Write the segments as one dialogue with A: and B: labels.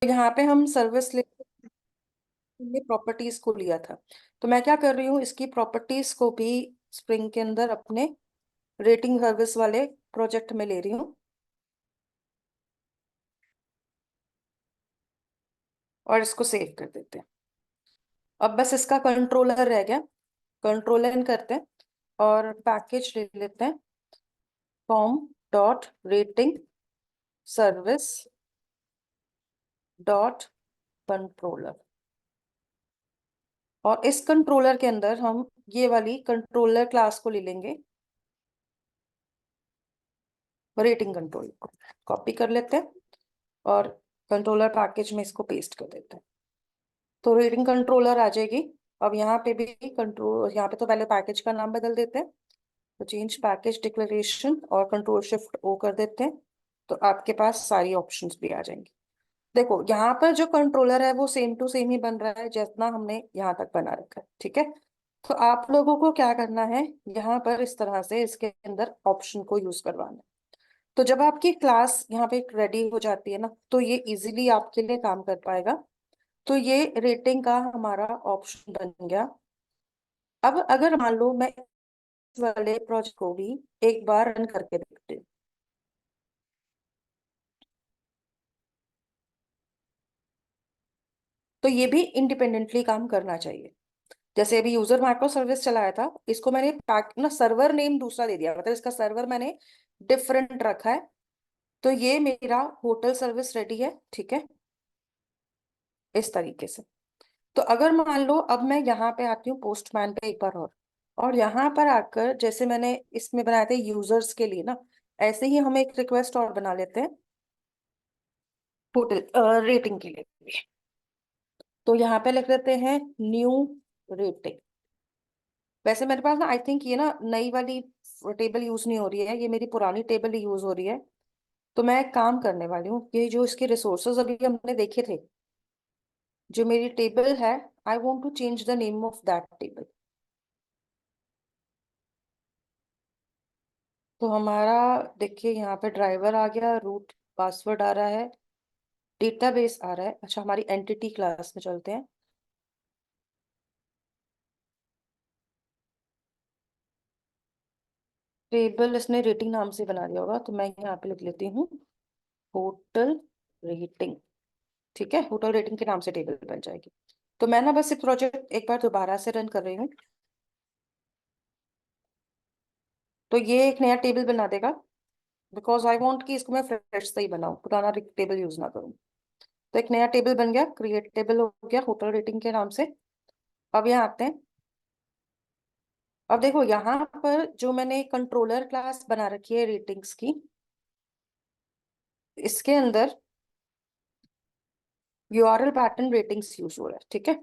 A: यहाँ पे हम सर्विस ले प्रॉपर्टीज को लिया था। तो मैं क्या कर रही हूँ, इसकी प्रॉपर्टीज को भी स्प्रिंग के अंदर अपने रेटिंग सर्विस वाले प्रोजेक्ट में ले रही हूँ और इसको सेव कर देते हैं। अब बस इसका कंट्रोलर रह गया। कंट्रोलर करते हैं और पैकेज ले लेते हैं, form dot rating service dot controller. और इस कंट्रोलर के अंदर हम ये वाली कंट्रोलर क्लास को ले लेंगे, रेटिंग कंट्रोलर को कॉपी कर लेते हैं और कंट्रोलर पैकेज में इसको पेस्ट कर देते हैं। तो रेटिंग कंट्रोलर आ जाएगी। अब यहाँ पे भी कंट्रोल, यहाँ पे तो पहले पैकेज का नाम बदल देते हैं, तो चेंज पैकेज डिक्लेरेशन और कंट्रोल शिफ्ट ओ कर देते हैं। तो आपके पास सारी ऑप्शंस भी आ जाएंगी। देखो यहाँ पर जो कंट्रोलर है वो सेम टू सेम ही बन रहा है जितना हमने यहाँ तक बना रखा है, ठीक है। तो आप लोगों को क्या करना है, यहाँ पर इस तरह से इसके अंदर ऑप्शन को यूज करवाना है। तो जब आपकी क्लास यहाँ पे रेडी हो जाती है ना, तो ये इजीली आपके लिए काम कर पाएगा। तो ये रेटिंग का हमारा ऑप्शन बन गया। अब अगर मान लो मैं इस वाले प्रोजेक्ट को भी एक बार रन करके देखते हूँ, तो ये भी इंडिपेंडेंटली काम करना चाहिए। जैसे अभी यूजर माइक्रो सर्विस चलाया था, इसको मैंने पैक ना सर्वर नेम दूसरा दे दिया, मतलब इसका सर्वर मैंने डिफरेंट रखा है। तो ये मेरा होटल सर्विस रेडी है, ठीक है, इस तरीके से। तो अगर मान लो अब मैं यहाँ पे आती हूँ पोस्टमैन पे एक बार और यहाँ पर आकर जैसे मैंने इसमें बनाए थे यूजर्स के लिए ना, ऐसे ही हम एक रिक्वेस्ट और बना लेते हैं होटल रेटिंग के लिए भी। तो यहाँ पे लिख लेते हैं न्यू रेटिंग। वैसे मेरे पास ना आई थिंक ये ना नई वाली टेबल यूज नहीं हो रही है, ये मेरी पुरानी टेबल यूज हो रही है। तो मैं एक काम करने वाली हूँ, ये जो इसके रिसोर्सेज अभी हमने देखे थे, जो मेरी टेबल है, I want to change the name of that table. तो हमारा देखिए यहाँ पे ड्राइवर आ गया, रूट पासवर्ड आ रहा है, डेटाबेस आ रहा है। अच्छा, हमारी एंटिटी क्लास में चलते हैं। टेबल इसने रेटिंग नाम से बना दिया होगा, तो मैं यहाँ पे लिख लेती हूँ होटल रेटिंग। ठीक है, होटल रेटिंग के नाम से टेबल बन जाएगी। तो मैं ना बस ये प्रोजेक्ट एक बार दोबारा से रन कर रही हूँ, तो ये एक नया टेबल बना देगा। बिकॉज आई वॉन्ट कि इसको मैं फ्रेश से ही बनाऊँ, पुराना टेबल यूज ना करूँ। तो एक नया टेबल बन गया, क्रिएट टेबल हो गया होटल रेटिंग के नाम से। अब यहाँ आते हैं। अब देखो यहाँ पर जो मैंने कंट्रोलर क्लास बना रखी है रेटिंग्स की, इसके अंदर यूआरएल पैटर्न रेटिंग्स यूज हो रहा है, ठीक है।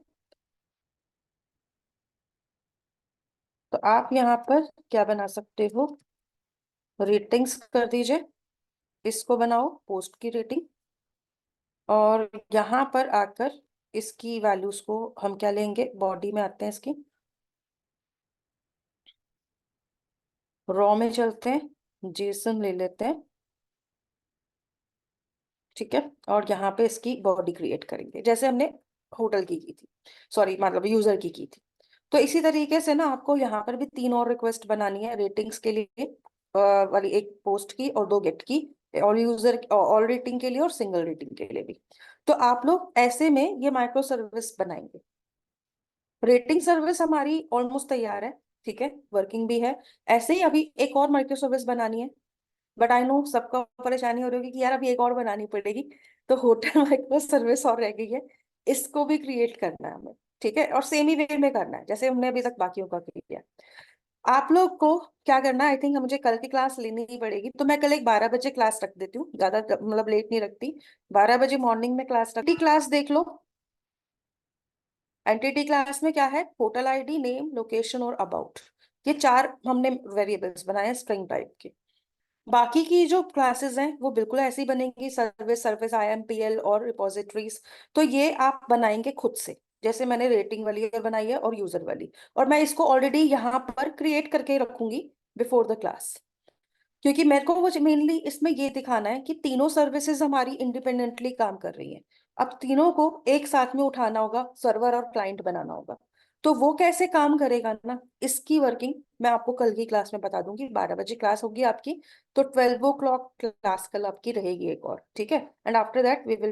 A: तो आप यहाँ पर क्या बना सकते हो, रेटिंग्स कर दीजिए, इसको बनाओ पोस्ट की रेटिंग। और यहाँ पर आकर इसकी वैल्यूज को हम क्या लेंगे, बॉडी में आते हैं इसकी, रॉ में चलते हैं, जेसन ले लेते हैं, ठीक है। और यहाँ पे इसकी बॉडी क्रिएट करेंगे जैसे हमने होटल की थी, सॉरी मतलब यूजर की थी। तो इसी तरीके से ना आपको यहाँ पर भी तीन और रिक्वेस्ट बनानी है रेटिंग्स के लिए, वाली एक पोस्ट की और दो गेट की, और यूजर ऑल रेटिंग के लिए और सिंगल रेटिंग के लिए भी। तो आप लोग ऐसे में ये माइक्रो सर्विस बनाएंगे। रेटिंग सर्विस हमारी ऑलमोस्ट तैयार है, ठीक है, वर्किंग भी है। ऐसे ही अभी एक और माइक्रो सर्विस बनानी है, बट आई नो सबका परेशानी हो रही होगी कि यार अभी एक और बनानी पड़ेगी। तो होटल माइक्रो सर्विस और रह गई है, इसको भी क्रिएट करना है हमें, ठीक है। और सेम ही वे में करना है जैसे हमने अभी तक बाकियों का किया। आप लोग को क्या करना है, आई थिंक मुझे कल की क्लास लेनी ही पड़ेगी, तो मैं कल एक 12 बजे क्लास रख देती हूँ, ज्यादा मतलब लेट नहीं रखती। 12 बजे मॉर्निंग में क्लास रखती, क्लास देख लो। एंटिटी क्लास में क्या है, होटल आईडी, नेम, लोकेशन और अबाउट। ये चार हमने वेरिएबल्स बनाए हैं स्ट्रिंग टाइप के। बाकी की जो क्लासेस हैं वो बिल्कुल ऐसी बनेंगी, सर्विस, सर्विस आईएमपीएल और रिपोजिटरीज। तो ये आप बनाएंगे खुद से, जैसे मैंने रेटिंग वाली और बनाई है और यूजर वाली। और मैं इसको ऑलरेडी यहाँ पर क्रिएट करके रखूंगी बिफोर द क्लास, क्योंकि मेरे को वो मेनली इसमें ये दिखाना है कि तीनों सर्विसेज हमारी इंडिपेंडेंटली काम कर रही हैं। अब तीनों को एक साथ में उठाना होगा, सर्वर और क्लाइंट बनाना होगा। तो वो कैसे काम करेगा ना, इसकी वर्किंग मैं आपको कल की क्लास में बता दूंगी। 12 बजे क्लास होगी आपकी, तो 12 o'clock क्लास कल आपकी रहेगी एक और, ठीक है। And after that we will